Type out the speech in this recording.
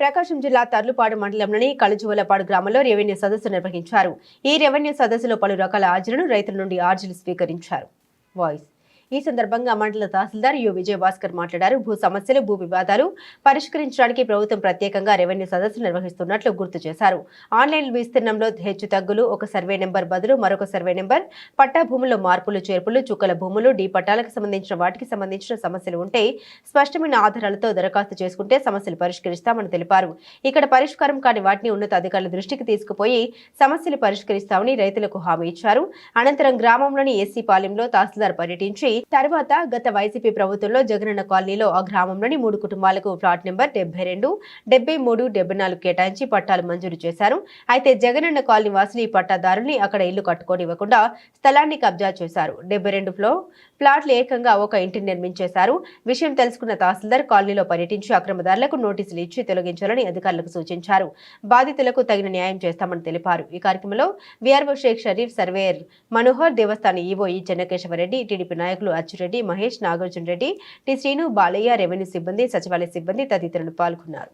ప్రకాశం జిల్లా తర్లుపాడు మండలంలోని కలుజువలపాడు గ్రామంలో రెవెన్యూ సదస్సు నిర్వహించారు. ఈ రెవెన్యూ సదస్సులో పలు రకాల ఆర్జీలను రైతుల నుండి ఆర్జీలు స్వీకరించారు. ఈ సందర్భంగా మండల తహసీల్దార్ యు విజయభాస్కర్ మాట్లాడారు. భూ సమస్యలు, భూ వివాదాలు పరిష్కరించడానికి ప్రభుత్వం ప్రత్యేకంగా రెవెన్యూ సదస్సులు నిర్వహిస్తున్నట్లు గుర్తు చేశారు. ఆన్లైన్ విస్తీర్ణంలో హెచ్చు తగ్గులు, ఒక సర్వే నెంబర్ బదులు మరొక సర్వే నెంబర్, పట్టా భూముల్లో మార్పులు చేర్పులు, చుక్కల భూములు, డీ పట్టాలకు సంబంధించిన వాటికి సంబంధించిన సమస్యలు ఉంటే స్పష్టమైన ఆధారాలతో దరఖాస్తు చేసుకుంటే సమస్యలు పరిష్కరిస్తామని తెలిపారు. ఇక్కడ పరిష్కారం కాని వాటిని ఉన్నత అధికారుల దృష్టికి తీసుకుపోయి సమస్యలు పరిష్కరిస్తామని రైతులకు హామీ ఇచ్చారు. అనంతరం గ్రామంలోని ఎస్సీ పాలెంలో తహసీల్దార్ పర్యటించి తర్వాత గత వైసీపీ ప్రభుత్వంలో జగనన్న కాలనీలో ఆ గ్రామంలోని 3 కుటుంబాలకు ఫ్లాట్ నెంబర్ 72, 73, 74 కేటాయించి పట్టాలు మంజూరు చేశారు. అయితే జగనన్న కాలనీ వాసులు ఈ పట్టాదారుల్ని అక్కడ ఇల్లు కట్టుకోనివ్వకుండా స్థలాన్ని కబ్జా చేశారు. 72 ప్లాట్లు ఏకంగా ఒక ఇంటిని నిర్మించేశారు. విషయం తెలుసుకున్న తహసీల్దార్ కాలనీలో పర్యటించి అక్రమదారులకు నోటీసులు ఇచ్చి తొలగించాలని అధికారులకు సూచించారు. బాధితులకు తగిన న్యాయం చేస్తామని తెలిపారు. ఈ కార్యక్రమంలో వీఆర్ఓ షేక్ షరీఫ్, సర్వేయర్ మనోహర్, దేవస్థాన ఈవో ఈ చెన్నకేశవరెడ్డి, టీడీపీ నాయకులు అచ్చురెడ్డి, మహేష్, నాగార్జున రెడ్డి, టి శ్రీను, బాలయ్య, రెవెన్యూ సిబ్బంది, సచివాలయ సిబ్బంది తదితరులు పాల్గొన్నారు.